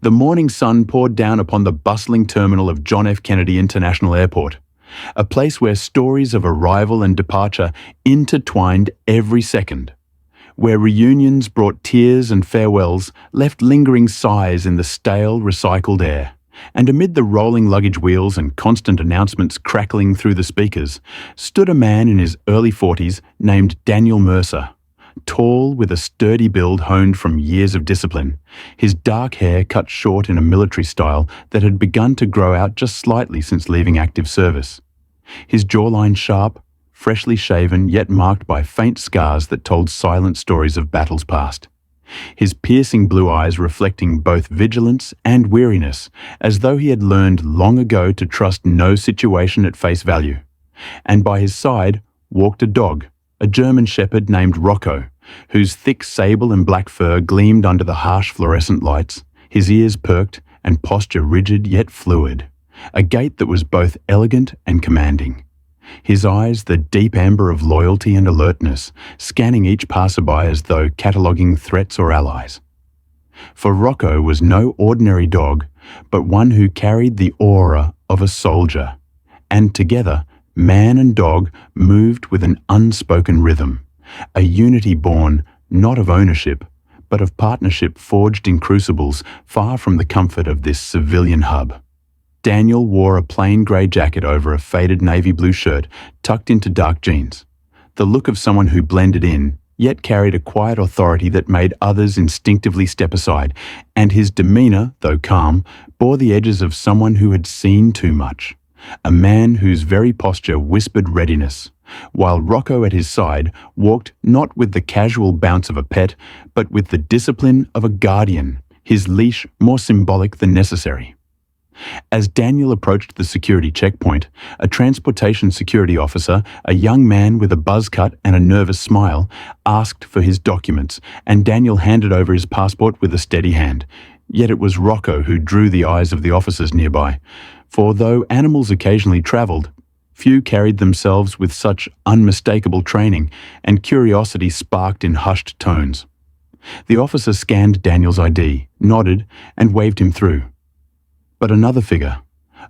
The morning sun poured down upon the bustling terminal of John F. Kennedy International Airport, a place where stories of arrival and departure intertwined every second, where reunions brought tears and farewells, left lingering sighs in the stale, recycled air. And amid the rolling luggage wheels and constant announcements crackling through the speakers, stood a man in his early 40s named Daniel Mercer. Tall, with a sturdy build honed from years of discipline, his dark hair cut short in a military style that had begun to grow out just slightly since leaving active service. His jawline sharp, freshly shaven, yet marked by faint scars that told silent stories of battles past. His piercing blue eyes reflecting both vigilance and weariness, as though he had learned long ago to trust no situation at face value. And by his side walked a dog, a German shepherd named Rocco, whose thick sable and black fur gleamed under the harsh fluorescent lights, his ears perked and posture rigid yet fluid, a gait that was both elegant and commanding. His eyes the deep amber of loyalty and alertness, scanning each passerby as though cataloguing threats or allies. For Rocco was no ordinary dog, but one who carried the aura of a soldier, and together, man and dog moved with an unspoken rhythm, a unity born not of ownership, but of partnership forged in crucibles far from the comfort of this civilian hub. Daniel wore a plain grey jacket over a faded navy blue shirt tucked into dark jeans, the look of someone who blended in, yet carried a quiet authority that made others instinctively step aside, and his demeanour, though calm, bore the edges of someone who had seen too much, a man whose very posture whispered readiness, while Rocco at his side walked not with the casual bounce of a pet, but with the discipline of a guardian, his leash more symbolic than necessary. As Daniel approached the security checkpoint, a transportation security officer, a young man with a buzz cut and a nervous smile, asked for his documents, and Daniel handed over his passport with a steady hand. Yet it was Rocco who drew the eyes of the officers nearby, for though animals occasionally travelled, few carried themselves with such unmistakable training, and curiosity sparked in hushed tones. The officer scanned Daniel's ID, nodded, and waved him through. But another figure,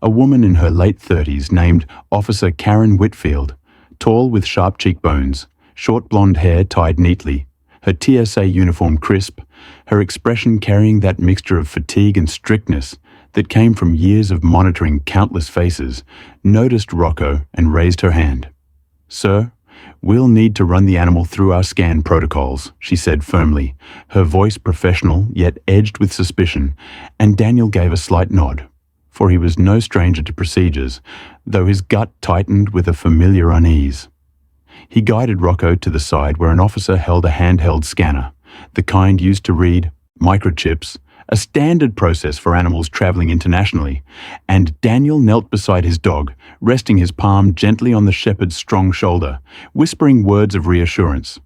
a woman in her late 30s named Officer Karen Whitfield, tall with sharp cheekbones, short blonde hair tied neatly, her TSA uniform crisp, her expression carrying that mixture of fatigue and strictness that came from years of monitoring countless faces, noticed Rocco and raised her hand. "Sir, we'll need to run the animal through our scan protocols," she said firmly, her voice professional yet edged with suspicion, and Daniel gave a slight nod, for he was no stranger to procedures, though his gut tightened with a familiar unease. He guided Rocco to the side where an officer held a handheld scanner, the kind used to read microchips, a standard process for animals traveling internationally, and Daniel knelt beside his dog, resting his palm gently on the shepherd's strong shoulder, whispering words of reassurance.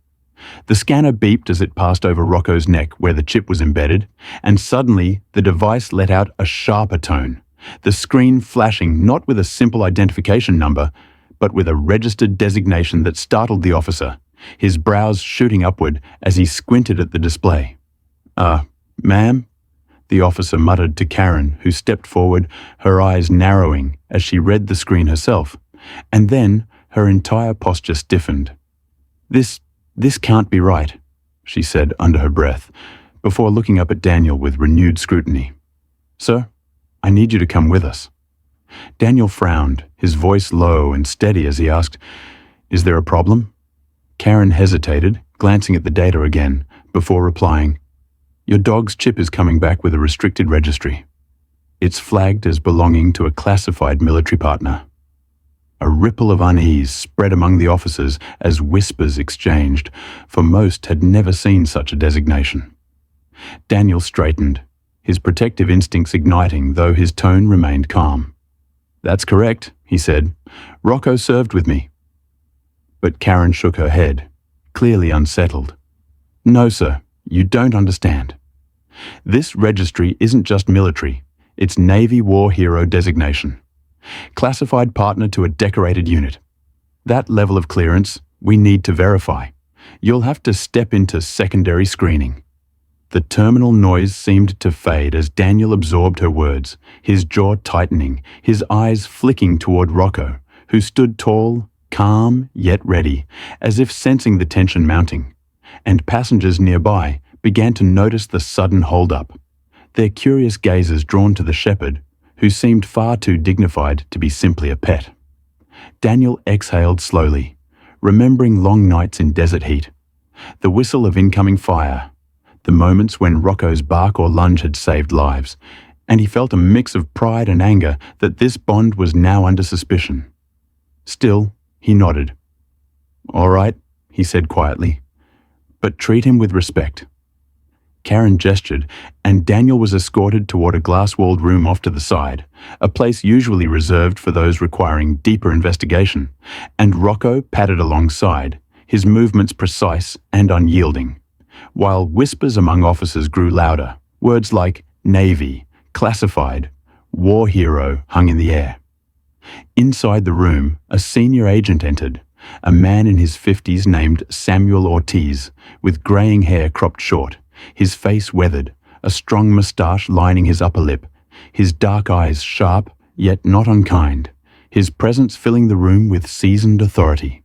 The scanner beeped as it passed over Rocco's neck where the chip was embedded, and suddenly the device let out a sharper tone, the screen flashing not with a simple identification number, but with a registered designation that startled the officer, his brows shooting upward as he squinted at the display. Ma'am?" the officer muttered to Karen, who stepped forward, her eyes narrowing as she read the screen herself, and then her entire posture stiffened. This can't be right," she said under her breath, before looking up at Daniel with renewed scrutiny. "Sir, I need you to come with us." Daniel frowned, his voice low and steady as he asked, "Is there a problem?" Karen hesitated, glancing at the data again, before replying, "Your dog's chip is coming back with a restricted registry. It's flagged as belonging to a classified military partner." A ripple of unease spread among the officers as whispers exchanged, for most had never seen such a designation. Daniel straightened, his protective instincts igniting, though his tone remained calm. "That's correct," he said. "Rocco served with me." But Karen shook her head, clearly unsettled. "No, sir. You don't understand. This registry isn't just military, it's Navy War Hero designation. Classified partner to a decorated unit. That level of clearance we need to verify. You'll have to step into secondary screening." The terminal noise seemed to fade as Daniel absorbed her words, his jaw tightening, his eyes flicking toward Rocco, who stood tall, calm yet ready, as if sensing the tension mounting. And passengers nearby began to notice the sudden hold-up, their curious gazes drawn to the shepherd, who seemed far too dignified to be simply a pet. Daniel exhaled slowly, remembering long nights in desert heat, the whistle of incoming fire, the moments when Rocco's bark or lunge had saved lives, and he felt a mix of pride and anger that this bond was now under suspicion. Still, he nodded. "All right," he said quietly, "but treat him with respect." Karen gestured, and Daniel was escorted toward a glass-walled room off to the side, a place usually reserved for those requiring deeper investigation, and Rocco padded alongside, his movements precise and unyielding, while whispers among officers grew louder. Words like Navy, classified, war hero hung in the air. Inside the room, a senior agent entered, a man in his 50s named Samuel Ortiz, with graying hair cropped short, his face weathered, a strong moustache lining his upper lip, his dark eyes sharp yet not unkind, his presence filling the room with seasoned authority.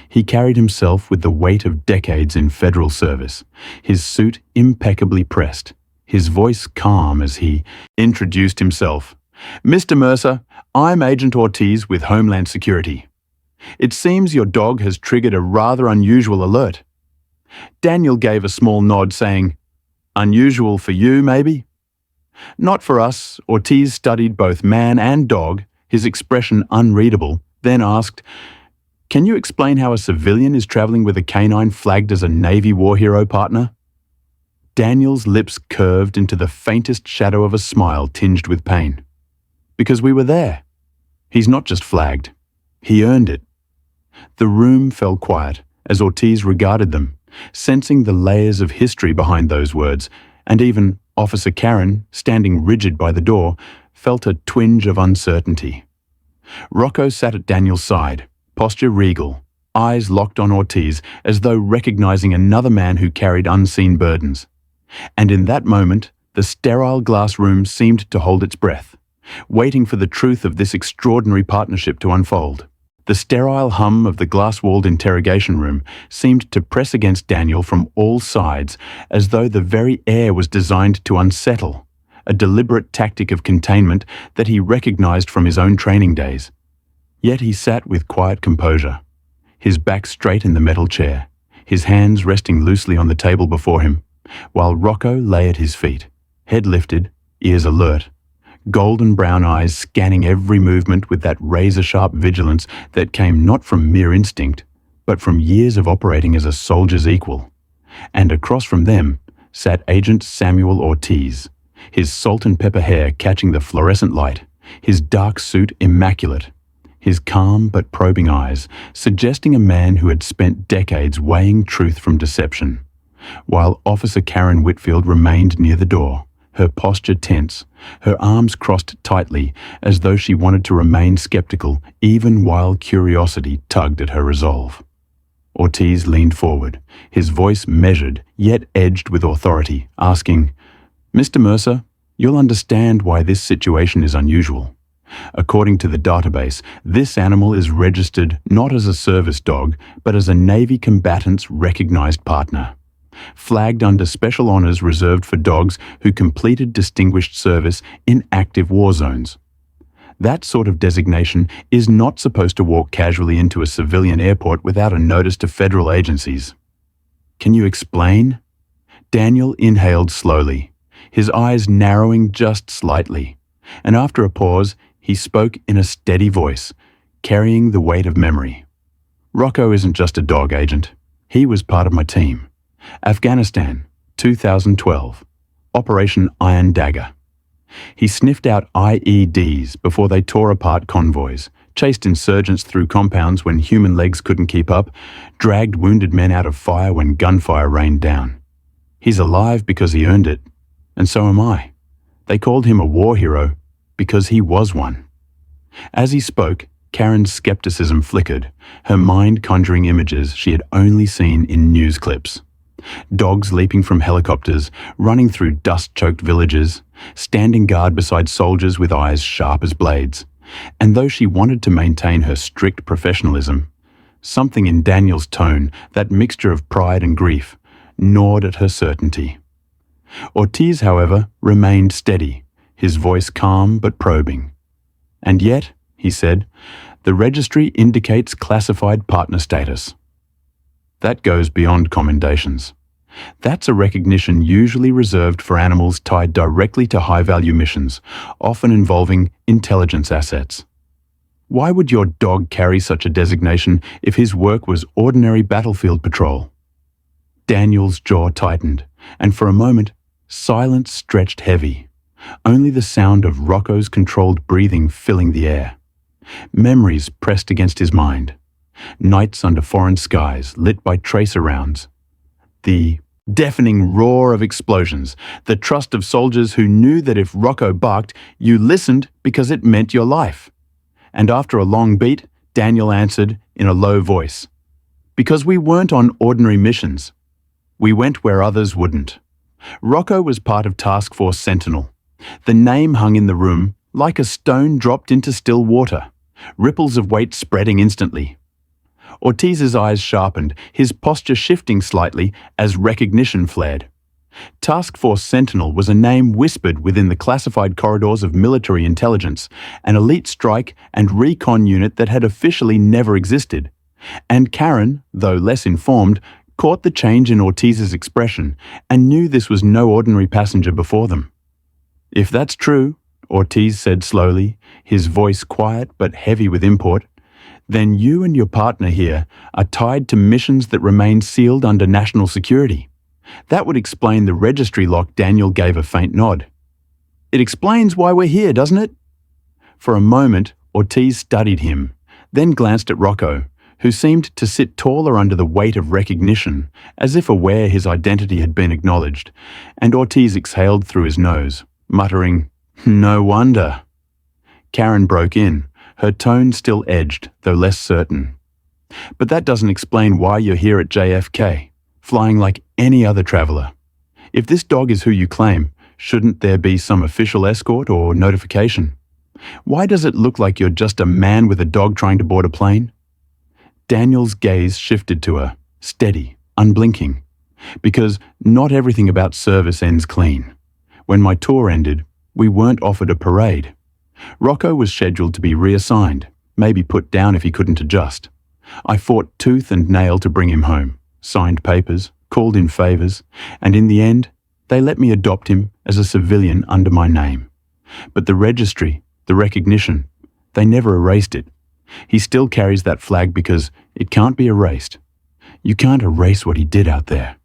He carried himself with the weight of decades in federal service, his suit impeccably pressed, his voice calm as he introduced himself. "Mr. Mercer, I'm Agent Ortiz with Homeland Security. It seems your dog has triggered a rather unusual alert." Daniel gave a small nod, saying, "Unusual for you, maybe?" "Not for us." Ortiz studied both man and dog, his expression unreadable, then asked, "Can you explain how a civilian is traveling with a canine flagged as a Navy war hero partner?" Daniel's lips curved into the faintest shadow of a smile tinged with pain. "Because we were there. He's not just flagged. He earned it." The room fell quiet as Ortiz regarded them, sensing the layers of history behind those words, and even Officer Karen, standing rigid by the door, felt a twinge of uncertainty. Rocco sat at Daniel's side, posture regal, eyes locked on Ortiz as though recognizing another man who carried unseen burdens. And in that moment, the sterile glass room seemed to hold its breath, waiting for the truth of this extraordinary partnership to unfold. The sterile hum of the glass-walled interrogation room seemed to press against Daniel from all sides, as though the very air was designed to unsettle, a deliberate tactic of containment that he recognized from his own training days. Yet he sat with quiet composure, his back straight in the metal chair, his hands resting loosely on the table before him, while Rocco lay at his feet, head lifted, ears alert, golden brown eyes scanning every movement with that razor-sharp vigilance that came not from mere instinct, but from years of operating as a soldier's equal. And across from them sat Agent Samuel Ortiz, his salt and pepper hair catching the fluorescent light, his dark suit immaculate, his calm but probing eyes suggesting a man who had spent decades weighing truth from deception, while Officer Karen Whitfield remained near the door, her posture tense, her arms crossed tightly as though she wanted to remain skeptical even while curiosity tugged at her resolve. Ortiz leaned forward, his voice measured yet edged with authority, asking, "Mr. Mercer, you'll understand why this situation is unusual. According to the database, this animal is registered not as a service dog, but as a Navy combatant's recognized partner, flagged under special honors reserved for dogs who completed distinguished service in active war zones. That sort of designation is not supposed to walk casually into a civilian airport without a notice to federal agencies." "Can you explain?" Daniel inhaled slowly, his eyes narrowing just slightly, and after a pause, he spoke in a steady voice, carrying the weight of memory. "Rocco isn't just a dog, Agent. He was part of my team. Afghanistan, 2012. Operation Iron Dagger. He sniffed out IEDs before they tore apart convoys, chased insurgents through compounds when human legs couldn't keep up, dragged wounded men out of fire when gunfire rained down. He's alive because he earned it, and so am I. They called him a war hero because he was one." As he spoke, Karen's skepticism flickered, her mind conjuring images she had only seen in news clips. Dogs leaping from helicopters, running through dust-choked villages, standing guard beside soldiers with eyes sharp as blades. And though she wanted to maintain her strict professionalism, something in Daniel's tone, that mixture of pride and grief, gnawed at her certainty. Ortiz, however, remained steady, his voice calm but probing. "And yet," he said, "the registry indicates classified partner status." That goes beyond commendations. That's a recognition usually reserved for animals tied directly to high-value missions, often involving intelligence assets. Why would your dog carry such a designation if his work was ordinary battlefield patrol? Daniel's jaw tightened, and for a moment, silence stretched heavy, only the sound of Rocco's controlled breathing filling the air. Memories pressed against his mind. Nights under foreign skies, lit by tracer rounds. The deafening roar of explosions, the trust of soldiers who knew that if Rocco barked, you listened because it meant your life. And after a long beat, Daniel answered in a low voice, "Because we weren't on ordinary missions. We went where others wouldn't." Rocco was part of Task Force Sentinel. The name hung in the room like a stone dropped into still water, ripples of weight spreading instantly. Ortiz's eyes sharpened, his posture shifting slightly as recognition flared. Task Force Sentinel was a name whispered within the classified corridors of military intelligence, an elite strike and recon unit that had officially never existed. And Karen, though less informed, caught the change in Ortiz's expression and knew this was no ordinary passenger before them. "If that's true," Ortiz said slowly, his voice quiet but heavy with import, "then you and your partner here are tied to missions that remain sealed under national security. That would explain the registry lock." Daniel gave a faint nod. "It explains why we're here, doesn't it?" For a moment, Ortiz studied him, then glanced at Rocco, who seemed to sit taller under the weight of recognition, as if aware his identity had been acknowledged, and Ortiz exhaled through his nose, muttering, "No wonder." Karen broke in, her tone still edged, though less certain. "But that doesn't explain why you're here at JFK, flying like any other traveler. If this dog is who you claim, shouldn't there be some official escort or notification? Why does it look like you're just a man with a dog trying to board a plane?" Daniel's gaze shifted to her, steady, unblinking. "Because not everything about service ends clean. When my tour ended, we weren't offered a parade. Rocco was scheduled to be reassigned, maybe put down if he couldn't adjust. I fought tooth and nail to bring him home, signed papers, called in favors, and in the end, they let me adopt him as a civilian under my name. But the registry, the recognition, they never erased it. He still carries that flag because it can't be erased. You can't erase what he did out there."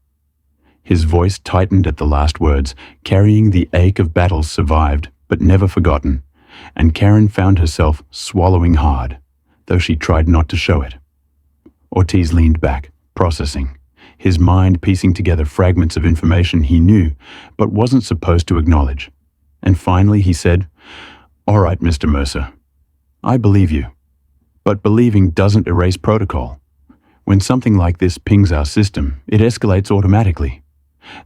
His voice tightened at the last words, carrying the ache of battles survived but never forgotten, and Karen found herself swallowing hard, though she tried not to show it. Ortiz leaned back, processing, his mind piecing together fragments of information he knew but wasn't supposed to acknowledge. And finally he said, "All right, Mr. Mercer, I believe you. But believing doesn't erase protocol. When something like this pings our system, it escalates automatically.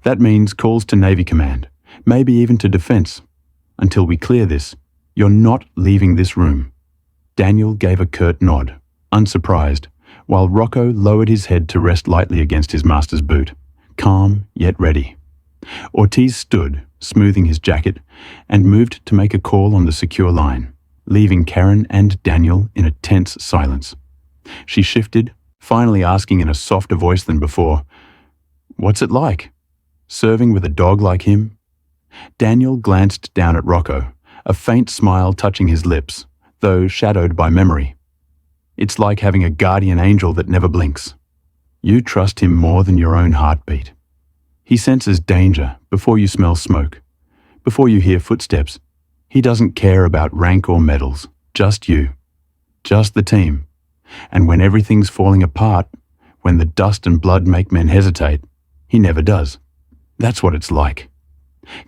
That means calls to Navy Command, maybe even to Defense. Until we clear this, you're not leaving this room." Daniel gave a curt nod, unsurprised, while Rocco lowered his head to rest lightly against his master's boot, calm yet ready. Ortiz stood, smoothing his jacket, and moved to make a call on the secure line, leaving Karen and Daniel in a tense silence. She shifted, finally asking in a softer voice than before, "What's it like? Serving with a dog like him?" Daniel glanced down at Rocco, a faint smile touching his lips, though shadowed by memory. "It's like having a guardian angel that never blinks. You trust him more than your own heartbeat. He senses danger before you smell smoke, before you hear footsteps. He doesn't care about rank or medals, just you, just the team. And when everything's falling apart, when the dust and blood make men hesitate, he never does. That's what it's like."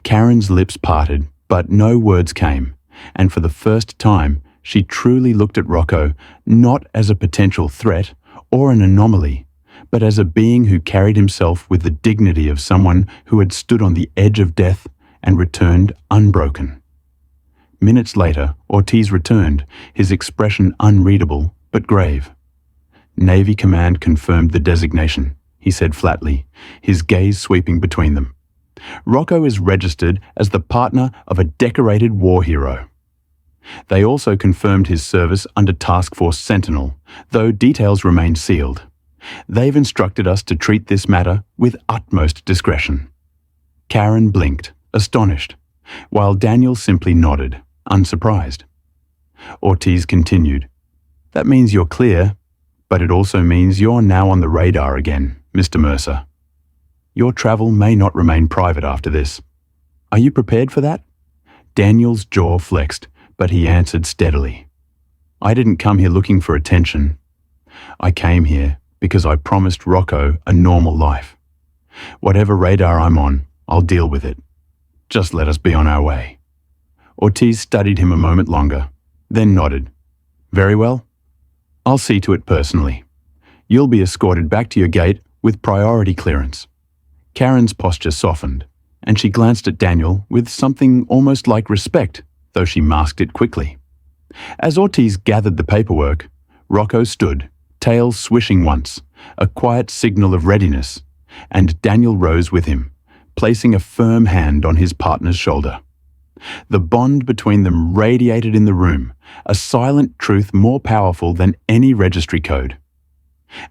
Karen's lips parted, but no words came, and for the first time, she truly looked at Rocco not as a potential threat or an anomaly, but as a being who carried himself with the dignity of someone who had stood on the edge of death and returned unbroken. Minutes later, Ortiz returned, his expression unreadable but grave. "Navy Command confirmed the designation," he said flatly, his gaze sweeping between them. "Rocco is registered as the partner of a decorated war hero." They also confirmed his service under Task Force Sentinel, though details remain sealed. They've instructed us to treat this matter with utmost discretion. Karen blinked, astonished, while Daniel simply nodded, unsurprised. Ortiz continued, "That means you're clear, but it also means you're now on the radar again, Mr. Mercer. Your travel may not remain private after this. Are you prepared for that?" Daniel's jaw flexed, but he answered steadily. "I didn't come here looking for attention. I came here because I promised Rocco a normal life. Whatever radar I'm on, I'll deal with it. Just let us be on our way." Ortiz studied him a moment longer, then nodded. "Very well. I'll see to it personally. You'll be escorted back to your gate with priority clearance." Karen's posture softened, and she glanced at Daniel with something almost like respect, though she masked it quickly. As Ortiz gathered the paperwork, Rocco stood, tail swishing once, a quiet signal of readiness, and Daniel rose with him, placing a firm hand on his partner's shoulder. The bond between them radiated in the room, a silent truth more powerful than any registry code.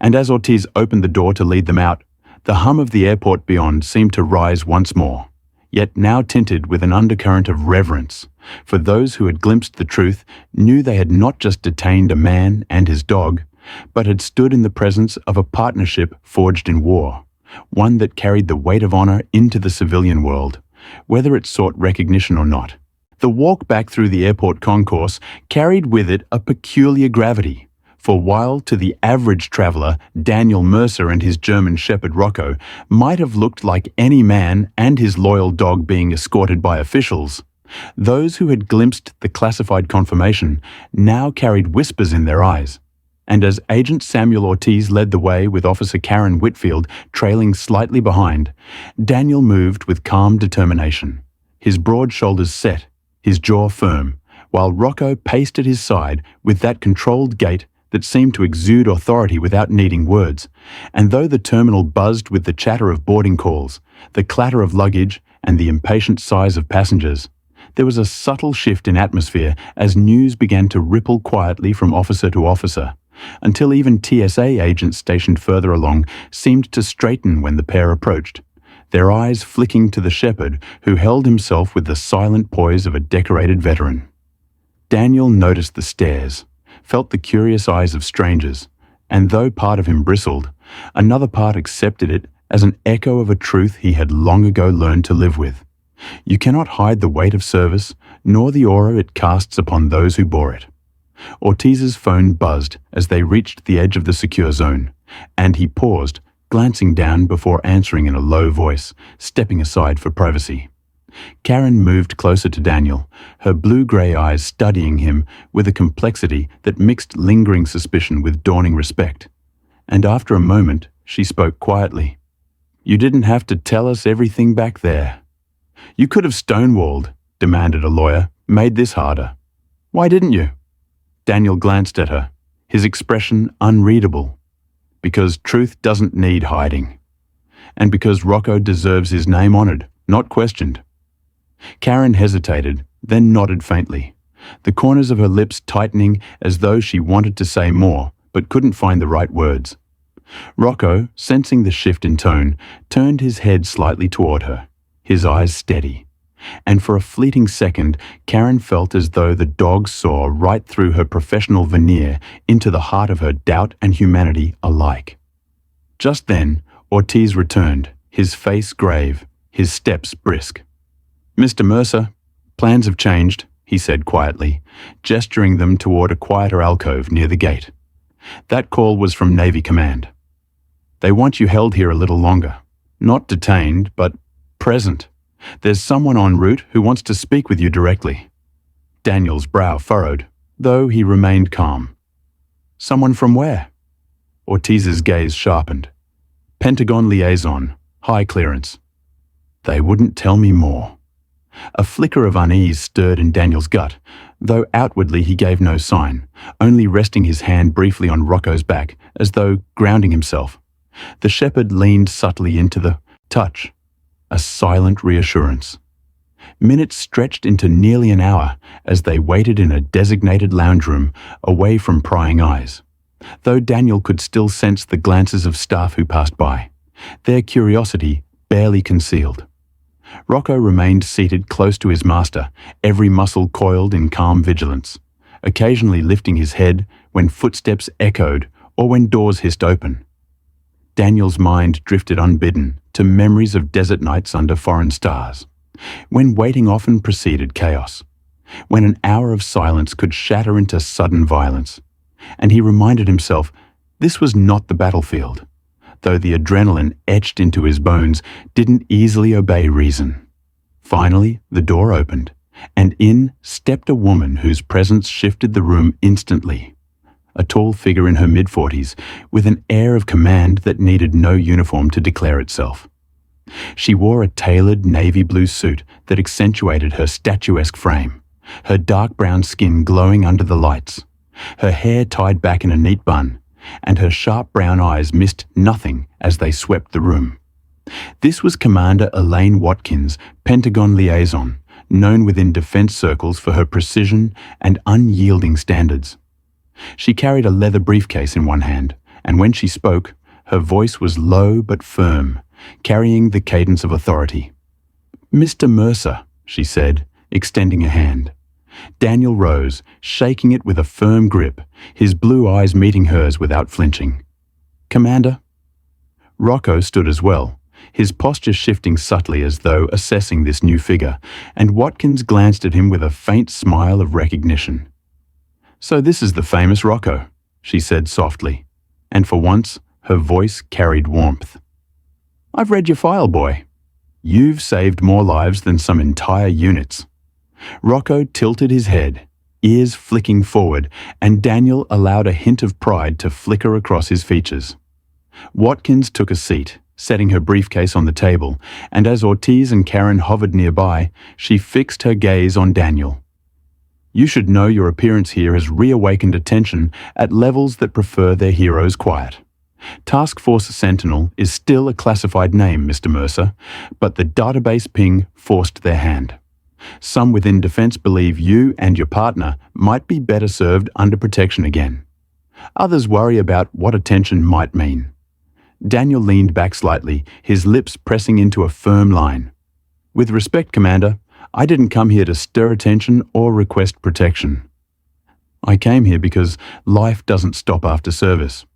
And as Ortiz opened the door to lead them out, the hum of the airport beyond seemed to rise once more, yet now tinted with an undercurrent of reverence, for those who had glimpsed the truth knew they had not just detained a man and his dog, but had stood in the presence of a partnership forged in war, one that carried the weight of honor into the civilian world, whether it sought recognition or not. The walk back through the airport concourse carried with it a peculiar gravity, for while to the average traveler, Daniel Mercer and his German shepherd Rocco might have looked like any man and his loyal dog being escorted by officials, those who had glimpsed the classified confirmation now carried whispers in their eyes. And as Agent Samuel Ortiz led the way with Officer Karen Whitfield trailing slightly behind, Daniel moved with calm determination, his broad shoulders set, his jaw firm, while Rocco paced at his side with that controlled gait that seemed to exude authority without needing words. And though the terminal buzzed with the chatter of boarding calls, the clatter of luggage, and the impatient sighs of passengers, there was a subtle shift in atmosphere as news began to ripple quietly from officer to officer, until even TSA agents stationed further along seemed to straighten when the pair approached, their eyes flicking to the shepherd who held himself with the silent poise of a decorated veteran. Daniel noticed the stares, felt the curious eyes of strangers, and though part of him bristled, another part accepted it as an echo of a truth he had long ago learned to live with. You cannot hide the weight of service, nor the aura it casts upon those who bore it. Ortiz's phone buzzed as they reached the edge of the secure zone, and he paused, glancing down before answering in a low voice, stepping aside for privacy. Karen moved closer to Daniel, her blue-grey eyes studying him with a complexity that mixed lingering suspicion with dawning respect. And after a moment, she spoke quietly. "You didn't have to tell us everything back there. You could have stonewalled," demanded a lawyer, "made this harder. Why didn't you?" Daniel glanced at her, his expression unreadable. "Because truth doesn't need hiding. And because Rocco deserves his name honored, not questioned." Karen hesitated, then nodded faintly, the corners of her lips tightening as though she wanted to say more, but couldn't find the right words. Rocco, sensing the shift in tone, turned his head slightly toward her, his eyes steady. And for a fleeting second, Karen felt as though the dog saw right through her professional veneer into the heart of her doubt and humanity alike. Just then, Ortiz returned, his face grave, his steps brisk. "Mr. Mercer, plans have changed," he said quietly, gesturing them toward a quieter alcove near the gate. "That call was from Navy Command. They want you held here a little longer. Not detained, but present. There's someone en route who wants to speak with you directly." Daniel's brow furrowed, though he remained calm. "Someone from where?" Ortiz's gaze sharpened, Pentagon Liaison, high clearance. They wouldn't tell me more. A flicker of unease stirred in Daniel's gut, though outwardly he gave no sign, only resting his hand briefly on Rocco's back, as though grounding himself. The shepherd leaned subtly into the touch, a silent reassurance. Minutes stretched into nearly an hour as they waited in a designated lounge room away from prying eyes, though Daniel could still sense the glances of staff who passed by, their curiosity barely concealed. Rocco remained seated close to his master, every muscle coiled in calm vigilance, occasionally lifting his head when footsteps echoed or when doors hissed open. Daniel's mind drifted unbidden to memories of desert nights under foreign stars, when waiting often preceded chaos, when an hour of silence could shatter into sudden violence. And he reminded himself this was not the battlefield, though the adrenaline etched into his bones didn't easily obey reason. Finally, the door opened, and in stepped a woman whose presence shifted the room instantly. A tall figure in her mid-40s, with an air of command that needed no uniform to declare itself. She wore a tailored navy blue suit that accentuated her statuesque frame, her dark brown skin glowing under the lights, her hair tied back in a neat bun, and her sharp brown eyes missed nothing as they swept the room. This was Commander Elaine Watkins, Pentagon Liaison, known within defense circles for her precision and unyielding standards. She carried a leather briefcase in one hand, and when she spoke, her voice was low but firm, carrying the cadence of authority. "Mr. Mercer," she said, extending a hand. Daniel rose, shaking it with a firm grip, his blue eyes meeting hers without flinching. "Commander?" Rocco stood as well, his posture shifting subtly as though assessing this new figure, and Watkins glanced at him with a faint smile of recognition. "So this is the famous Rocco," she said softly, and for once her voice carried warmth. "I've read your file, boy. You've saved more lives than some entire units." Rocco tilted his head, ears flicking forward, and Daniel allowed a hint of pride to flicker across his features. Watkins took a seat, setting her briefcase on the table, and as Ortiz and Karen hovered nearby, she fixed her gaze on Daniel. "You should know your appearance here has reawakened attention at levels that prefer their heroes quiet. Task Force Sentinel is still a classified name, Mr. Mercer, but the database ping forced their hand. Some within defense believe you and your partner might be better served under protection again. Others worry about what attention might mean." Daniel leaned back slightly, his lips pressing into a firm line. "With respect, Commander, I didn't come here to stir attention or request protection. I came here because life doesn't stop after service.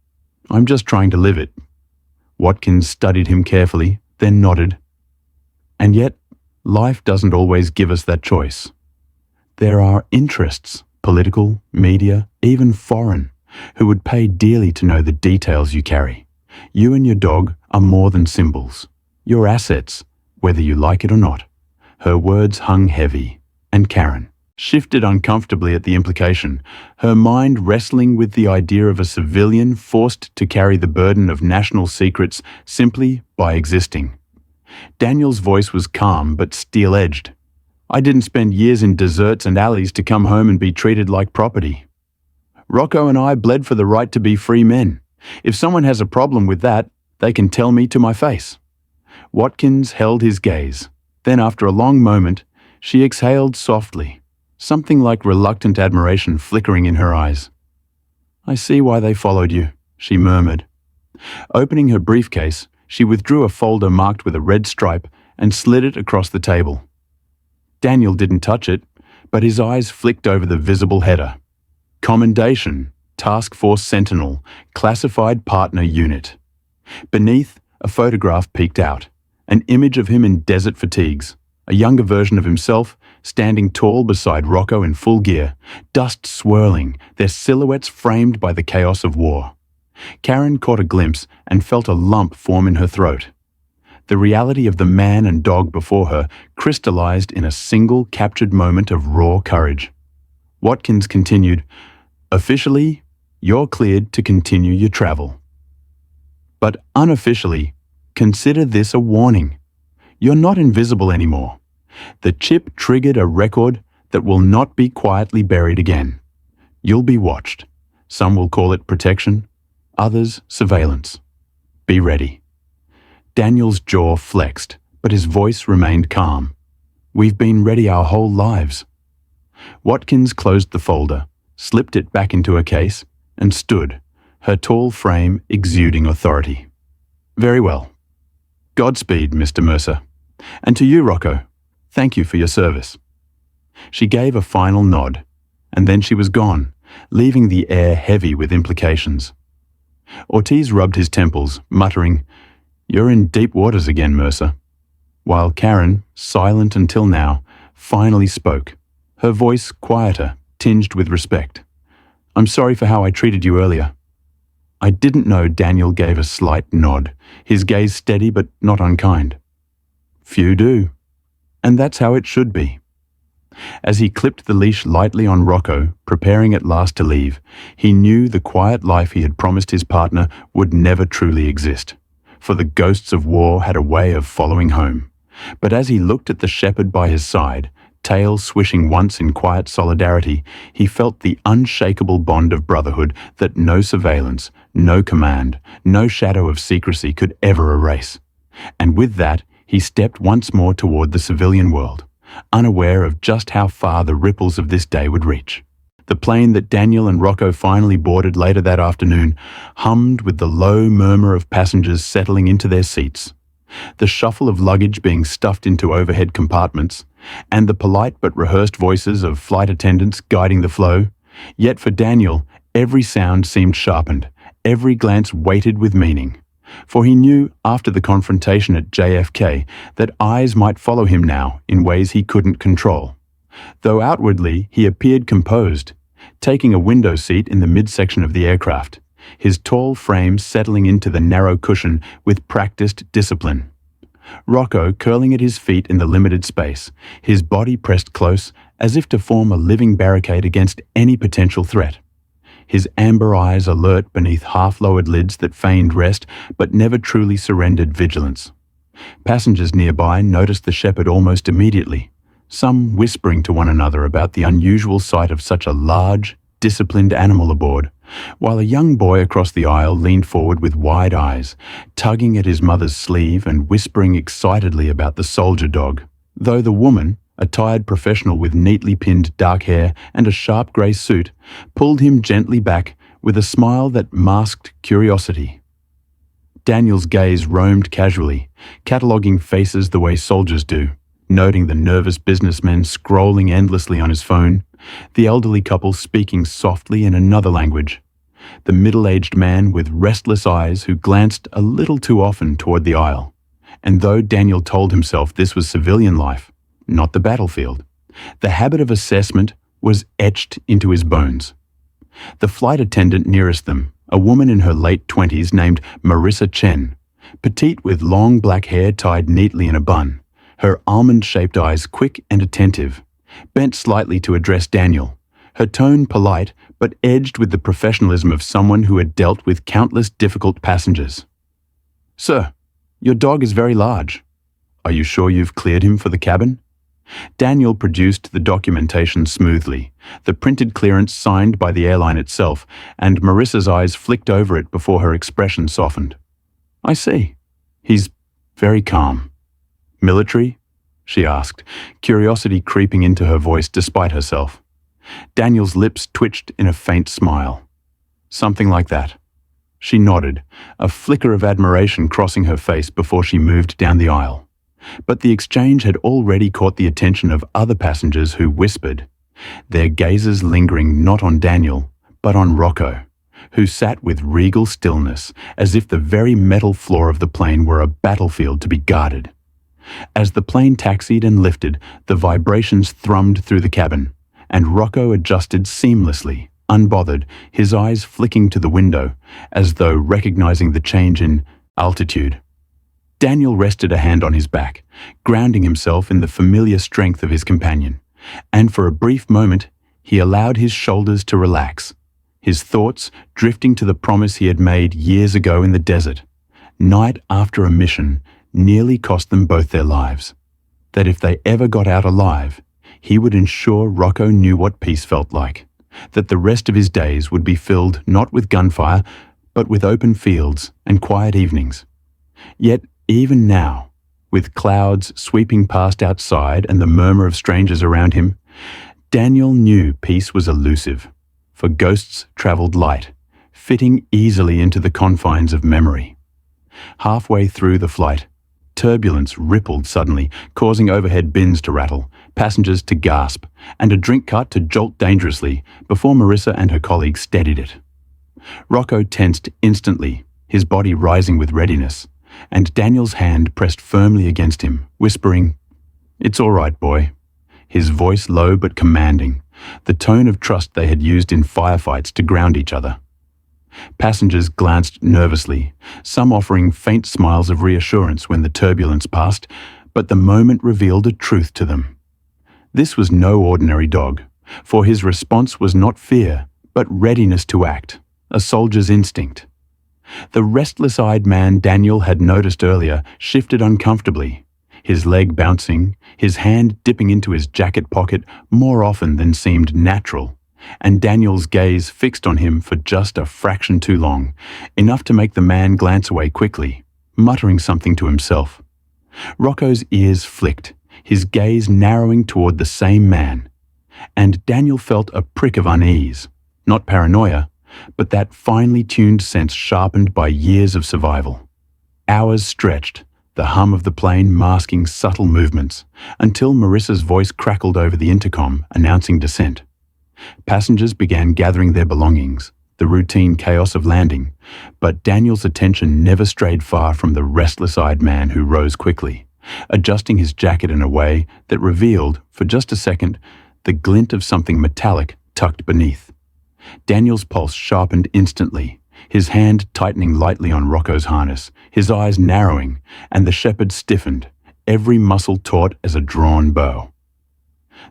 I'm just trying to live it." Watkins studied him carefully, then nodded. "And yet, life doesn't always give us that choice. There are interests, political, media, even foreign, who would pay dearly to know the details you carry. You and your dog are more than symbols. You're assets, whether you like it or not." Her words hung heavy, and Karen shifted uncomfortably at the implication, her mind wrestling with the idea of a civilian forced to carry the burden of national secrets simply by existing. Daniel's voice was calm but steel-edged. "I didn't spend years in deserts and alleys to come home and be treated like property. Rocco and I bled for the right to be free men. If someone has a problem with that, they can tell me to my face." Watkins held his gaze. Then, after a long moment, she exhaled softly, something like reluctant admiration flickering in her eyes. "I see why they followed you," she murmured. Opening her briefcase, she withdrew a folder marked with a red stripe and slid it across the table. Daniel didn't touch it, but his eyes flicked over the visible header. "Commendation, Task Force Sentinel, Classified Partner Unit." Beneath, a photograph peeked out, an image of him in desert fatigues, a younger version of himself standing tall beside Rocco in full gear, dust swirling, their silhouettes framed by the chaos of war. Karen caught a glimpse and felt a lump form in her throat. The reality of the man and dog before her crystallized in a single captured moment of raw courage. Watkins continued, "Officially, you're cleared to continue your travel. But unofficially, Consider this a warning. You're not invisible anymore. The chip triggered a record that will not be quietly buried again. You'll be watched. Some will call it protection, others surveillance. Be ready. Daniel's jaw flexed, but his voice remained calm. We've been ready our whole lives. Watkins closed the folder, slipped it back into a case, and stood, her tall frame exuding authority. Very well. Godspeed, Mr. Mercer. And to you, Rocco, thank you for your service. She gave a final nod, and then she was gone, leaving the air heavy with implications. Ortiz rubbed his temples, muttering, "You're in deep waters again, Mercer," while Karen, silent until now, finally spoke, her voice quieter, tinged with respect. "I'm sorry for how I treated you earlier." I didn't know. Daniel gave a slight nod, his gaze steady but not unkind. Few do, and that's how it should be. As he clipped the leash lightly on Rocco, preparing at last to leave, he knew the quiet life he had promised his partner would never truly exist, for the ghosts of war had a way of following home. But as he looked at the shepherd by his side, tail swishing once in quiet solidarity, he felt the unshakable bond of brotherhood that no surveillance, no command, no shadow of secrecy could ever erase. And with that, he stepped once more toward the civilian world, unaware of just how far the ripples of this day would reach. The plane that Daniel and Rocco finally boarded later that afternoon hummed with the low murmur of passengers settling into their seats, the shuffle of luggage being stuffed into overhead compartments, and the polite but rehearsed voices of flight attendants guiding the flow. Yet for Daniel, every sound seemed sharpened, every glance weighted with meaning. For he knew, after the confrontation at JFK, that eyes might follow him now in ways he couldn't control. Though outwardly he appeared composed, taking a window seat in the midsection of the aircraft, his tall frame settling into the narrow cushion with practiced discipline. Rocco curling at his feet in the limited space, his body pressed close as if to form a living barricade against any potential threat. His amber eyes alert beneath half-lowered lids that feigned rest but never truly surrendered vigilance. Passengers nearby noticed the shepherd almost immediately, some whispering to one another about the unusual sight of such a large, disciplined animal aboard, while a young boy across the aisle leaned forward with wide eyes, tugging at his mother's sleeve and whispering excitedly about the soldier dog, though the woman, a tired professional with neatly pinned dark hair and a sharp grey suit, pulled him gently back with a smile that masked curiosity. Daniel's gaze roamed casually, cataloguing faces the way soldiers do, noting the nervous businessman scrolling endlessly on his phone, the elderly couple speaking softly in another language, the middle-aged man with restless eyes who glanced a little too often toward the aisle. And though Daniel told himself this was civilian life, not the battlefield, the habit of assessment was etched into his bones. The flight attendant nearest them, a woman in her late 20s named Marissa Chen, petite with long black hair tied neatly in a bun, her almond-shaped eyes quick and attentive, bent slightly to address Daniel, her tone polite but edged with the professionalism of someone who had dealt with countless difficult passengers. "Sir, your dog is very large. Are you sure you've cleared him for the cabin?" Daniel produced the documentation smoothly, the printed clearance signed by the airline itself, and Marissa's eyes flicked over it before her expression softened. "I see. He's very calm." "Military?" she asked, curiosity creeping into her voice despite herself. Daniel's lips twitched in a faint smile. "Something like that." She nodded, a flicker of admiration crossing her face before she moved down the aisle. But the exchange had already caught the attention of other passengers who whispered, their gazes lingering not on Daniel, but on Rocco, who sat with regal stillness, as if the very metal floor of the plane were a battlefield to be guarded. As the plane taxied and lifted, the vibrations thrummed through the cabin, and Rocco adjusted seamlessly, unbothered, his eyes flicking to the window, as though recognizing the change in altitude. Daniel rested a hand on his back, grounding himself in the familiar strength of his companion, and for a brief moment he allowed his shoulders to relax, his thoughts drifting to the promise he had made years ago in the desert, night after a mission nearly cost them both their lives. That if they ever got out alive, he would ensure Rocco knew what peace felt like, that the rest of his days would be filled not with gunfire, but with open fields and quiet evenings. Yet even now, with clouds sweeping past outside and the murmur of strangers around him, Daniel knew peace was elusive, for ghosts travelled light, fitting easily into the confines of memory. Halfway through the flight, turbulence rippled suddenly, causing overhead bins to rattle, passengers to gasp, and a drink cart to jolt dangerously before Marissa and her colleagues steadied it. Rocco tensed instantly, his body rising with readiness, and Daniel's hand pressed firmly against him, whispering, "It's all right, boy," his voice low but commanding, the tone of trust they had used in firefights to ground each other. Passengers glanced nervously, some offering faint smiles of reassurance when the turbulence passed, but the moment revealed a truth to them. This was no ordinary dog, for his response was not fear, but readiness to act, a soldier's instinct. The restless-eyed man Daniel had noticed earlier shifted uncomfortably, his leg bouncing, his hand dipping into his jacket pocket more often than seemed natural, and Daniel's gaze fixed on him for just a fraction too long, enough to make the man glance away quickly, muttering something to himself. Rocco's ears flicked, his gaze narrowing toward the same man, and Daniel felt a prick of unease, not paranoia, but that finely tuned sense sharpened by years of survival. Hours stretched, the hum of the plane masking subtle movements, until Marissa's voice crackled over the intercom, announcing descent. Passengers began gathering their belongings, the routine chaos of landing, but Daniel's attention never strayed far from the restless-eyed man who rose quickly, adjusting his jacket in a way that revealed, for just a second, the glint of something metallic tucked beneath. Daniel's pulse sharpened instantly, his hand tightening lightly on Rocco's harness, his eyes narrowing, and the shepherd stiffened, every muscle taut as a drawn bow.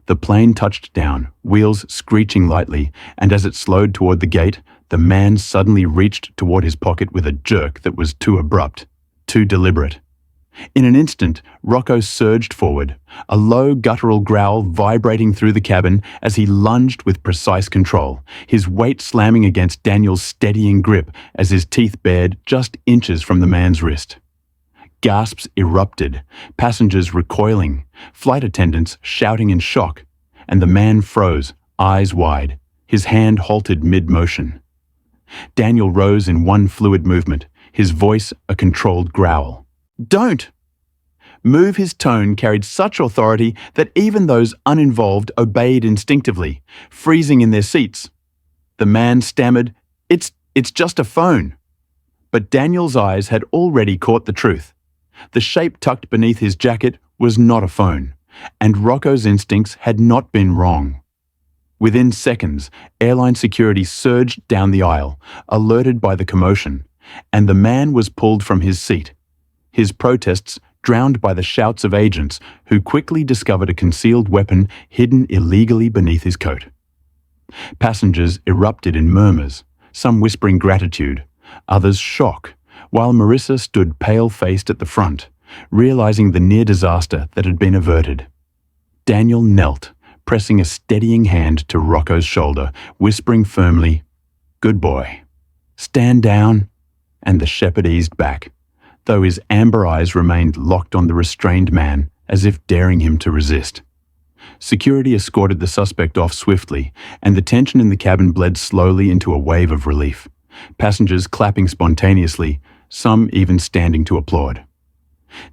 The plane touched down, wheels screeching lightly, and as it slowed toward the gate, the man suddenly reached toward his pocket with a jerk that was too abrupt, too deliberate. In an instant, Rocco surged forward, a low guttural growl vibrating through the cabin as he lunged with precise control, his weight slamming against Daniel's steadying grip as his teeth bared just inches from the man's wrist. Gasps erupted, passengers recoiling, flight attendants shouting in shock, and the man froze, eyes wide, his hand halted mid-motion. Daniel rose in one fluid movement, his voice a controlled growl. "Don't!" Move his tone carried such authority that even those uninvolved obeyed instinctively, freezing in their seats. The man stammered, It's just a phone." But Daniel's eyes had already caught the truth. The shape tucked beneath his jacket was not a phone, and Rocco's instincts had not been wrong. Within seconds, airline security surged down the aisle, alerted by the commotion, and the man was pulled from his seat, his protests drowned by the shouts of agents who quickly discovered a concealed weapon hidden illegally beneath his coat. Passengers erupted in murmurs, some whispering gratitude, others shock, while Marissa stood pale-faced at the front, realizing the near disaster that had been averted. Daniel knelt, pressing a steadying hand to Rocco's shoulder, whispering firmly, "Good boy. Stand down," and the shepherd eased back, though his amber eyes remained locked on the restrained man, as if daring him to resist. Security escorted the suspect off swiftly, and the tension in the cabin bled slowly into a wave of relief, passengers clapping spontaneously, some even standing to applaud.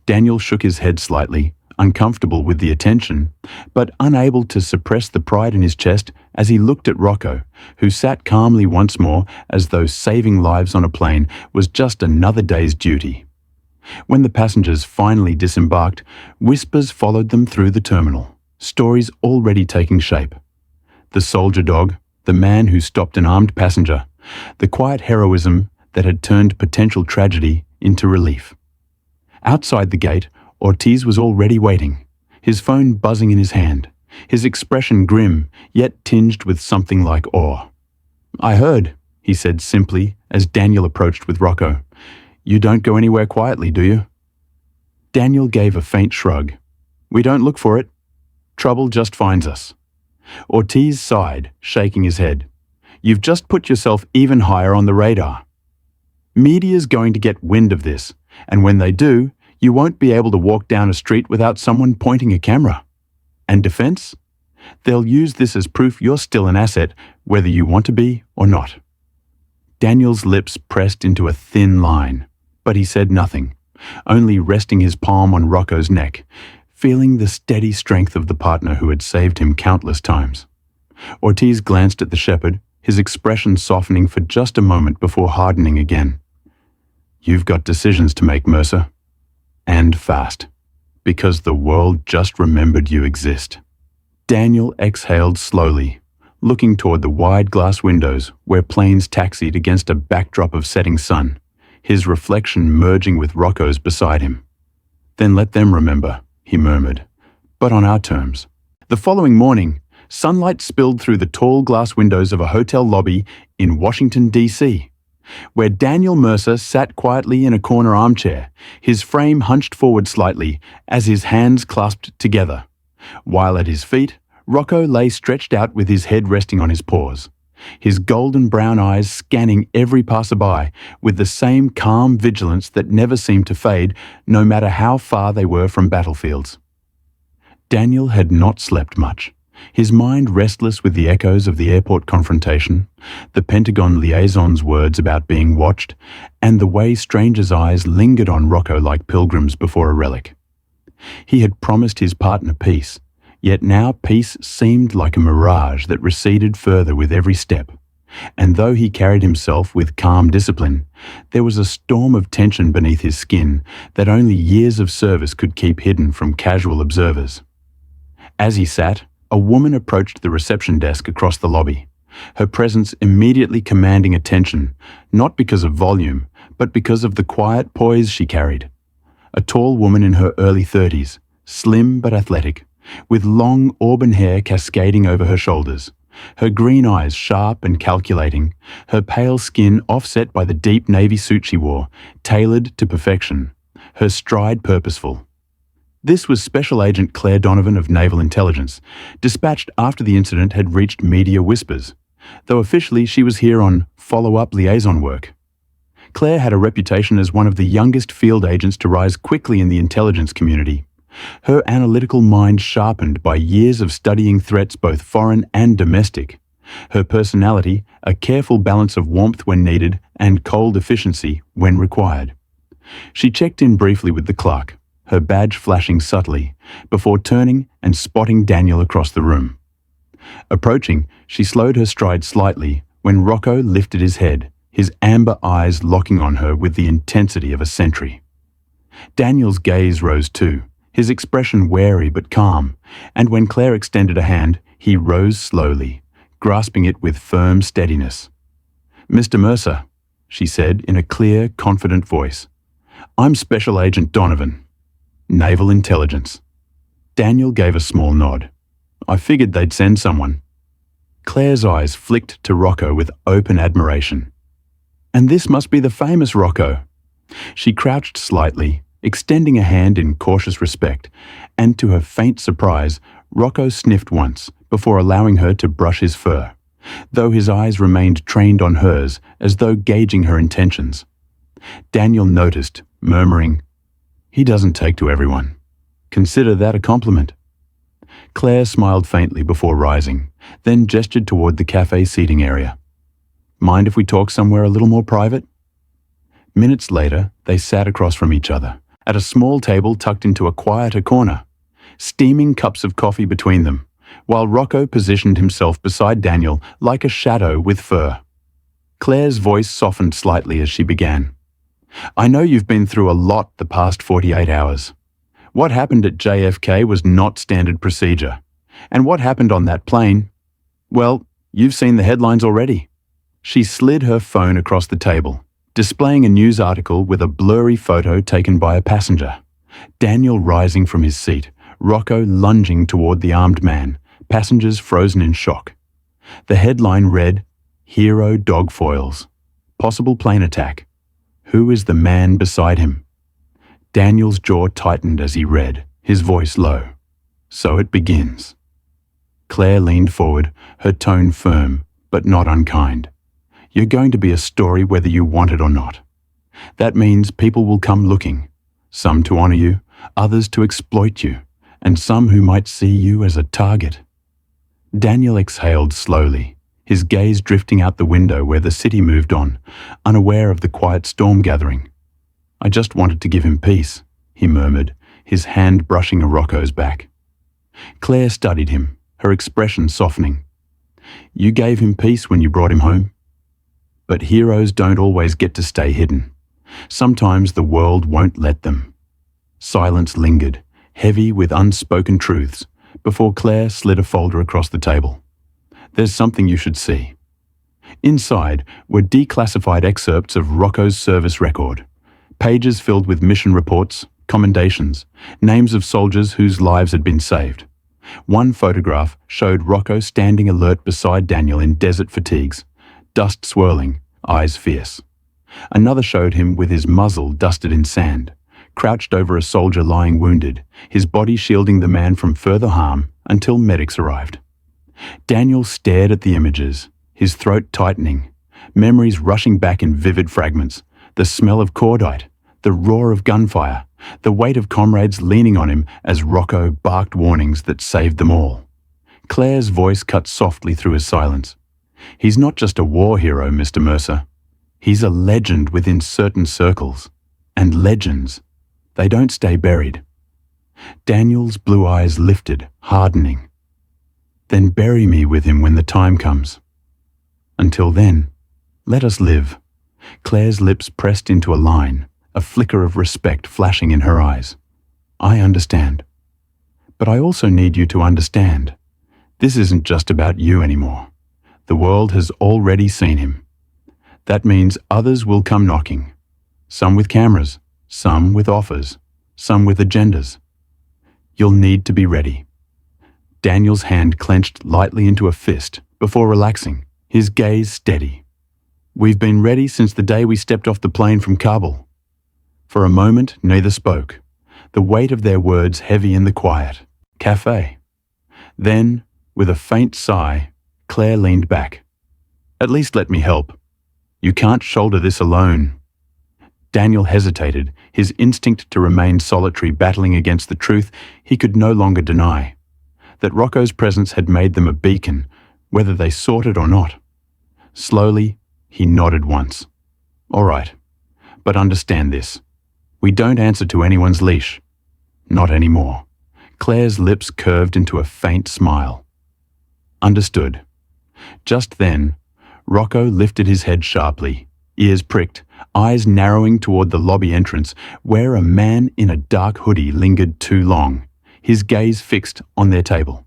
Daniel shook his head slightly, uncomfortable with the attention, but unable to suppress the pride in his chest as he looked at Rocco, who sat calmly once more as though saving lives on a plane was just another day's duty. When the passengers finally disembarked, whispers followed them through the terminal, stories already taking shape. The soldier dog, the man who stopped an armed passenger, the quiet heroism that had turned potential tragedy into relief. Outside the gate, Ortiz was already waiting, his phone buzzing in his hand, his expression grim, yet tinged with something like awe. "I heard," he said simply as Daniel approached with Rocco. You don't go anywhere quietly, do you? Daniel gave a faint shrug. We don't look for it. Trouble just finds us. Ortiz sighed, shaking his head. You've just put yourself even higher on the radar. Media's going to get wind of this, and when they do, you won't be able to walk down a street without someone pointing a camera. And defense? They'll use this as proof you're still an asset, whether you want to be or not. Daniel's lips pressed into a thin line, but he said nothing, only resting his palm on Rocco's neck, feeling the steady strength of the partner who had saved him countless times. Ortiz glanced at the shepherd, his expression softening for just a moment before hardening again. You've got decisions to make, Mercer. And fast. Because the world just remembered you exist. Daniel exhaled slowly, looking toward the wide glass windows where planes taxied against a backdrop of setting sun, his reflection merging with Rocco's beside him. Then let them remember, he murmured, but on our terms. The following morning, sunlight spilled through the tall glass windows of a hotel lobby in Washington, D.C., where Daniel Mercer sat quietly in a corner armchair, his frame hunched forward slightly as his hands clasped together, while at his feet, Rocco lay stretched out with his head resting on his paws, his golden brown eyes scanning every passerby with the same calm vigilance that never seemed to fade, no matter how far they were from battlefields. Daniel had not slept much, his mind restless with the echoes of the airport confrontation, the Pentagon liaison's words about being watched, and the way strangers' eyes lingered on Rocco like pilgrims before a relic. He had promised his partner peace, yet now peace seemed like a mirage that receded further with every step. And though he carried himself with calm discipline, there was a storm of tension beneath his skin that only years of service could keep hidden from casual observers. As he sat, a woman approached the reception desk across the lobby, her presence immediately commanding attention, not because of volume, but because of the quiet poise she carried. A tall woman in her early 30s, slim but athletic, with long auburn hair cascading over her shoulders, her green eyes sharp and calculating, her pale skin offset by the deep navy suit she wore, tailored to perfection, her stride purposeful. This was Special Agent Claire Donovan of Naval Intelligence, dispatched after the incident had reached media whispers, though officially she was here on follow-up liaison work. Claire had a reputation as one of the youngest field agents to rise quickly in the intelligence community, her analytical mind sharpened by years of studying threats both foreign and domestic, her personality a careful balance of warmth when needed and cold efficiency when required. She checked in briefly with the clerk, her badge flashing subtly, before turning and spotting Daniel across the room. Approaching, she slowed her stride slightly when Rocco lifted his head, his amber eyes locking on her with the intensity of a sentry. Daniel's gaze rose too, his expression wary but calm, and when Claire extended a hand, he rose slowly, grasping it with firm steadiness. "Mr. Mercer," she said in a clear, confident voice, "I'm Special Agent Donovan, Naval Intelligence." Daniel gave a small nod. "I figured they'd send someone." Claire's eyes flicked to Rocco with open admiration. "And this must be the famous Rocco." She crouched slightly, extending a hand in cautious respect, and to her faint surprise, Rocco sniffed once before allowing her to brush his fur, though his eyes remained trained on hers as though gauging her intentions. Daniel noticed, murmuring, "He doesn't take to everyone. Consider that a compliment." Claire smiled faintly before rising, then gestured toward the cafe seating area. "Mind if we talk somewhere a little more private?" Minutes later, they sat across from each other, at a small table tucked into a quieter corner, steaming cups of coffee between them, while Rocco positioned himself beside Daniel like a shadow with fur. Claire's voice softened slightly as she began. "I know you've been through a lot the past 48 hours. What happened at JFK was not standard procedure. And what happened on that plane? Well, you've seen the headlines already." She slid her phone across the table, displaying a news article with a blurry photo taken by a passenger. Daniel rising from his seat, Rocco lunging toward the armed man, passengers frozen in shock. The headline read, "Hero Dogfoils. Possible plane attack. Who is the man beside him? Daniel's jaw tightened as he read, his voice low. So it begins. Claire leaned forward, her tone firm, but not unkind. You're going to be a story whether you want it or not. That means people will come looking, some to honor you, others to exploit you, and some who might see you as a target. Daniel exhaled slowly, his gaze drifting out the window where the city moved on, unaware of the quiet storm gathering. I just wanted to give him peace, he murmured, his hand brushing Rocco's back. Claire studied him, her expression softening. You gave him peace when you brought him home. But heroes don't always get to stay hidden. Sometimes the world won't let them. Silence lingered, heavy with unspoken truths, before Claire slid a folder across the table. There's something you should see. Inside were declassified excerpts of Rocco's service record, pages filled with mission reports, commendations, names of soldiers whose lives had been saved. One photograph showed Rocco standing alert beside Daniel in desert fatigues, dust swirling, eyes fierce. Another showed him with his muzzle dusted in sand, crouched over a soldier lying wounded, his body shielding the man from further harm until medics arrived. Daniel stared at the images, his throat tightening, memories rushing back in vivid fragments, the smell of cordite, the roar of gunfire, the weight of comrades leaning on him as Rocco barked warnings that saved them all. Claire's voice cut softly through his silence. He's not just a war hero, Mr. Mercer. He's a legend within certain circles. And legends, they don't stay buried. Daniel's blue eyes lifted, hardening. Then bury me with him when the time comes. Until then, let us live. Claire's lips pressed into a line, a flicker of respect flashing in her eyes. I understand. But I also need you to understand. This isn't just about you anymore. The world has already seen him. That means others will come knocking. Some with cameras, some with offers, some with agendas. You'll need to be ready. Daniel's hand clenched lightly into a fist before relaxing, his gaze steady. We've been ready since the day we stepped off the plane from Kabul. For a moment, neither spoke, the weight of their words heavy in the quiet. Cafe. Then, with a faint sigh, Claire leaned back. At least let me help. You can't shoulder this alone. Daniel hesitated, his instinct to remain solitary battling against the truth he could no longer deny. That Rocco's presence had made them a beacon, whether they sought it or not. Slowly, he nodded once. All right, but understand this. We don't answer to anyone's leash. Not anymore. Claire's lips curved into a faint smile. Understood. Just then, Rocco lifted his head sharply, ears pricked, eyes narrowing toward the lobby entrance, where a man in a dark hoodie lingered too long, his gaze fixed on their table.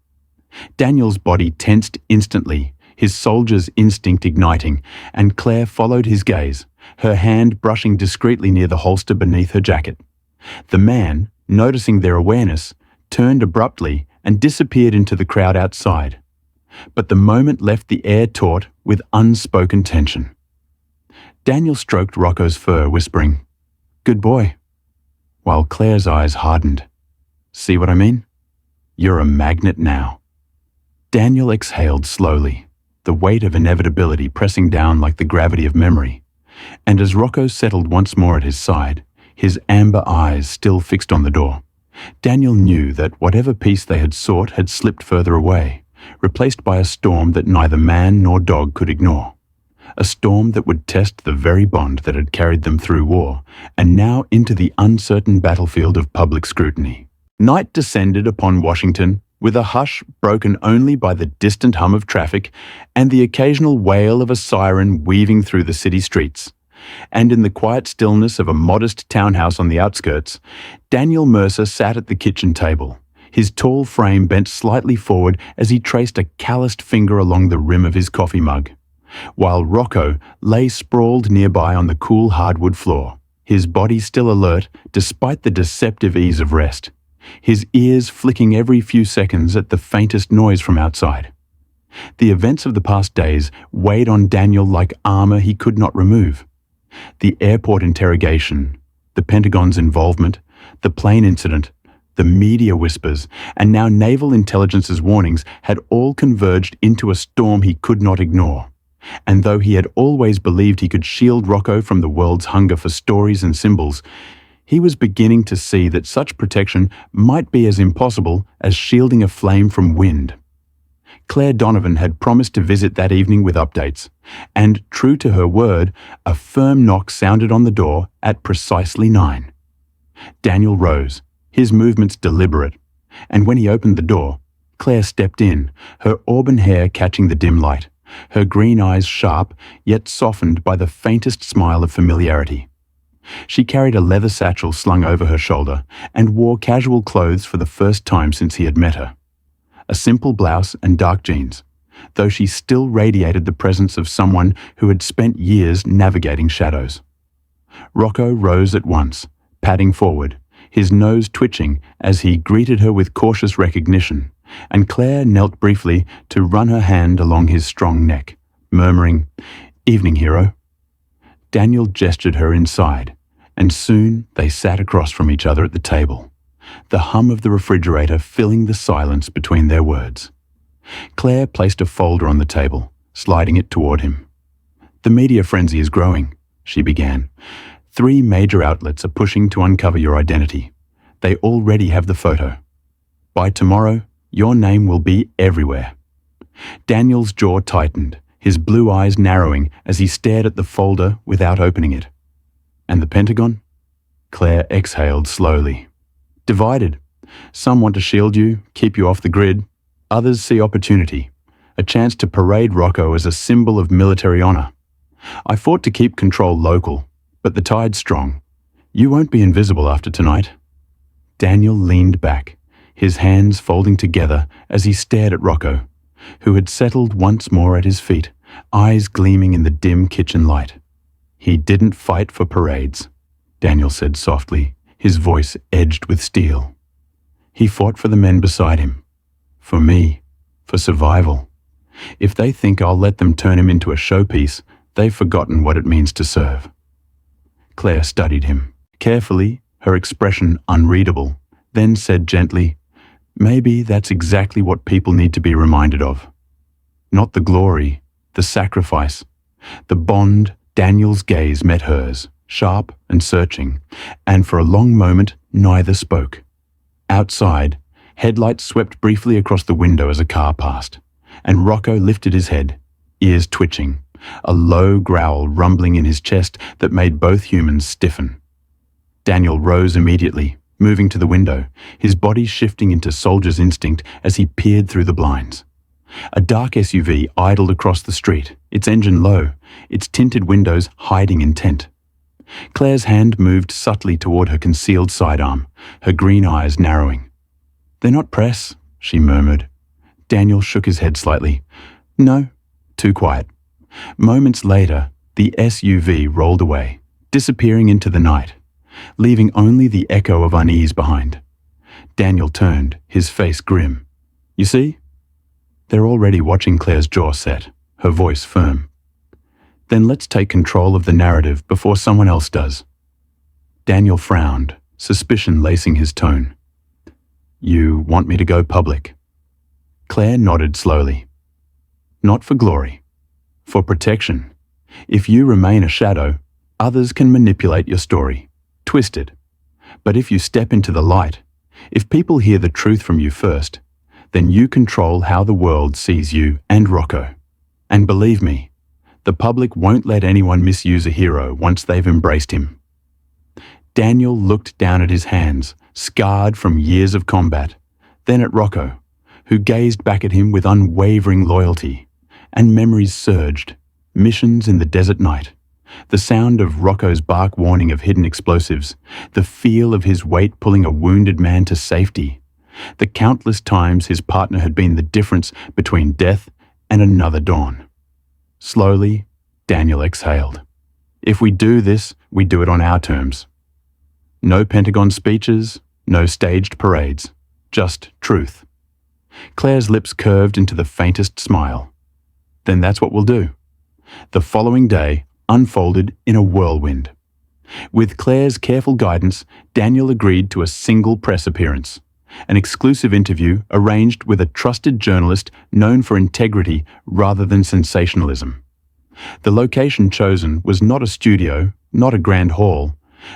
Daniel's body tensed instantly, his soldier's instinct igniting, and Claire followed his gaze, her hand brushing discreetly near the holster beneath her jacket. The man, noticing their awareness, turned abruptly and disappeared into the crowd outside. But the moment left the air taut with unspoken tension. Daniel stroked Rocco's fur, whispering, "Good boy," while Claire's eyes hardened. See what I mean? You're a magnet now. Daniel exhaled slowly, the weight of inevitability pressing down like the gravity of memory. And as Rocco settled once more at his side, his amber eyes still fixed on the door, Daniel knew that whatever peace they had sought had slipped further away, replaced by a storm that neither man nor dog could ignore. A storm that would test the very bond that had carried them through war, and now into the uncertain battlefield of public scrutiny. Night descended upon Washington, with a hush broken only by the distant hum of traffic and the occasional wail of a siren weaving through the city streets. And in the quiet stillness of a modest townhouse on the outskirts, Daniel Mercer sat at the kitchen table, his tall frame bent slightly forward as he traced a calloused finger along the rim of his coffee mug, while Rocco lay sprawled nearby on the cool hardwood floor, his body still alert despite the deceptive ease of rest, his ears flicking every few seconds at the faintest noise from outside. The events of the past days weighed on Daniel like armor he could not remove. The airport interrogation, the Pentagon's involvement, the plane incident, the media whispers, and now naval intelligence's warnings had all converged into a storm he could not ignore. And though he had always believed he could shield Rocco from the world's hunger for stories and symbols, he was beginning to see that such protection might be as impossible as shielding a flame from wind. Claire Donovan had promised to visit that evening with updates, and, true to her word, a firm knock sounded on the door at precisely 9. Daniel rose, his movements deliberate, and when he opened the door, Claire stepped in, her auburn hair catching the dim light, her green eyes sharp yet softened by the faintest smile of familiarity. She carried a leather satchel slung over her shoulder and wore casual clothes for the first time since he had met her. A simple blouse and dark jeans, though she still radiated the presence of someone who had spent years navigating shadows. Rocco rose at once, padding forward, his nose twitching as he greeted her with cautious recognition, and Claire knelt briefly to run her hand along his strong neck, murmuring, "Evening, hero." Daniel gestured her inside, and soon they sat across from each other at the table, the hum of the refrigerator filling the silence between their words. Claire placed a folder on the table, sliding it toward him. "The media frenzy is growing," she began. "3 major outlets are pushing to uncover your identity. They already have the photo. By tomorrow, your name will be everywhere." Daniel's jaw tightened, his blue eyes narrowing as he stared at the folder without opening it. "And the Pentagon?" Claire exhaled slowly. "Divided. Some want to shield you, keep you off the grid. Others see opportunity, a chance to parade Rocco as a symbol of military honor. I fought to keep control local, but the tide's strong. You won't be invisible after tonight." Daniel leaned back, his hands folding together as he stared at Rocco, who had settled once more at his feet, eyes gleaming in the dim kitchen light. "He didn't fight for parades," Daniel said softly, his voice edged with steel. "He fought for the men beside him. For me. For survival. If they think I'll let them turn him into a showpiece, they've forgotten what it means to serve." Claire studied him, carefully, her expression unreadable, then said gently, "Maybe that's exactly what people need to be reminded of. Not the glory, the sacrifice, the bond." Daniel's gaze met hers, sharp and searching, and for a long moment neither spoke. Outside, headlights swept briefly across the window as a car passed, and Rocco lifted his head, ears twitching, a low growl rumbling in his chest that made both humans stiffen. Daniel rose immediately, moving to the window, his body shifting into soldier's instinct as he peered through the blinds. A dark SUV idled across the street, its engine low, its tinted windows hiding intent. Claire's hand moved subtly toward her concealed sidearm, her green eyes narrowing. "They're not press," she murmured. Daniel shook his head slightly. "No, too quiet." Moments later, the SUV rolled away, disappearing into the night, leaving only the echo of unease behind. Daniel turned, his face grim. "You see?" They're already watching. Claire's jaw set, her voice firm. "Then let's take control of the narrative before someone else does." Daniel frowned, suspicion lacing his tone. "You want me to go public?" Claire nodded slowly. "Not for glory. For protection. If you remain a shadow, others can manipulate your story, twist it. But if you step into the light, if people hear the truth from you first, then you control how the world sees you and Rocco. And believe me, the public won't let anyone misuse a hero once they've embraced him." Daniel looked down at his hands, scarred from years of combat, then at Rocco, who gazed back at him with unwavering loyalty, and memories surged, missions in the desert night, the sound of Rocco's bark warning of hidden explosives, the feel of his weight pulling a wounded man to safety, the countless times his partner had been the difference between death and another dawn. Slowly, Daniel exhaled. "If we do this, we do it on our terms. No Pentagon speeches, no staged parades, just truth." Claire's lips curved into the faintest smile. "Then that's what we'll do. The following day, unfolded in a whirlwind. With Claire's careful guidance, Daniel agreed to a single press appearance, an exclusive interview arranged with a trusted journalist known for integrity rather than sensationalism. The location chosen was not a studio, not a grand hall,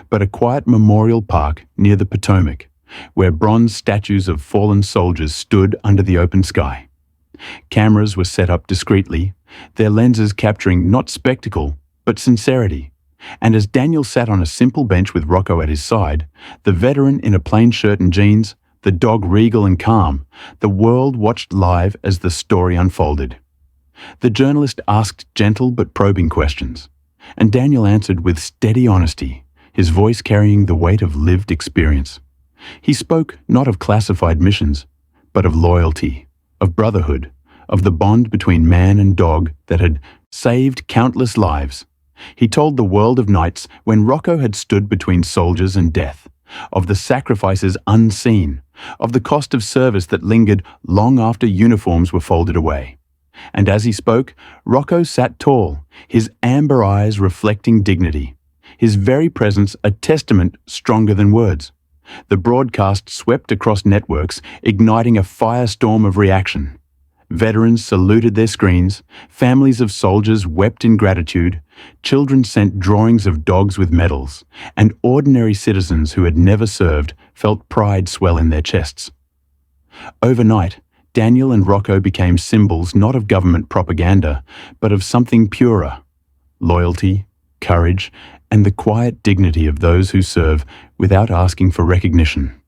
but a quiet memorial park near the Potomac, where bronze statues of fallen soldiers stood under the open sky. Cameras were set up discreetly, their lenses capturing not spectacle, but sincerity. And as Daniel sat on a simple bench with Rocco at his side, the veteran in a plain shirt and jeans, the dog regal and calm, the world watched live as the story unfolded. The journalist asked gentle but probing questions, and Daniel answered with steady honesty, his voice carrying the weight of lived experience. He spoke not of classified missions, but of loyalty, of brotherhood, of the bond between man and dog that had saved countless lives. He told the world of nights when Rocco had stood between soldiers and death, of the sacrifices unseen, of the cost of service that lingered long after uniforms were folded away. And as he spoke, Rocco sat tall, his amber eyes reflecting dignity, his very presence a testament stronger than words. The broadcast swept across networks, igniting a firestorm of reaction. Veterans saluted their screens, families of soldiers wept in gratitude, children sent drawings of dogs with medals, and ordinary citizens who had never served felt pride swell in their chests. Overnight, Daniel and Rocco became symbols not of government propaganda, but of something purer: loyalty, courage, and the quiet dignity of those who serve without asking for recognition.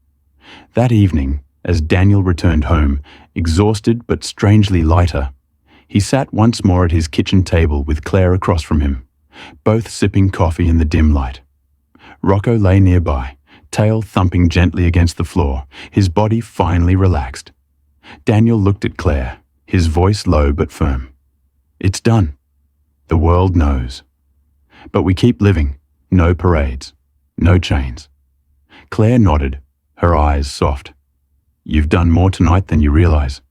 That evening, as Daniel returned home, exhausted but strangely lighter, he sat once more at his kitchen table with Claire across from him, both sipping coffee in the dim light. Rocco lay nearby, tail thumping gently against the floor, his body finally relaxed. Daniel looked at Claire, his voice low but firm. "It's done. The world knows. But we keep living. No parades. No chains." Claire nodded, her eyes soft. "You've done more tonight than you realize.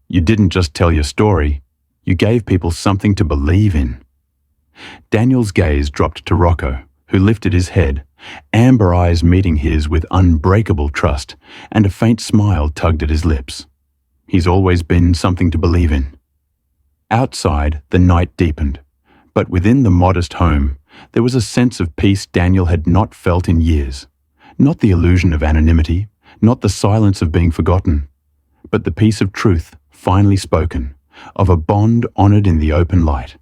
You didn't just tell your story, you gave people something to believe in." Daniel's gaze dropped to Rocco, who lifted his head, amber eyes meeting his with unbreakable trust, and a faint smile tugged at his lips. He's always been something to believe in. Outside, the night deepened, but within the modest home, there was a sense of peace Daniel had not felt in years. Not the illusion of anonymity, not the silence of being forgotten, but the peace of truth finally spoken, of a bond honored in the open light.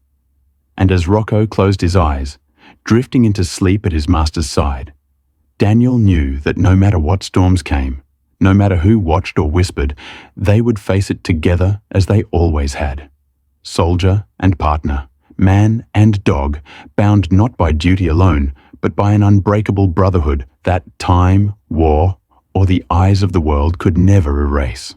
And as Rocco closed his eyes, drifting into sleep at his master's side, Daniel knew that no matter what storms came, no matter who watched or whispered, they would face it together as they always had. Soldier and partner, man and dog, bound not by duty alone, but by an unbreakable brotherhood that time, war, or the eyes of the world could never erase.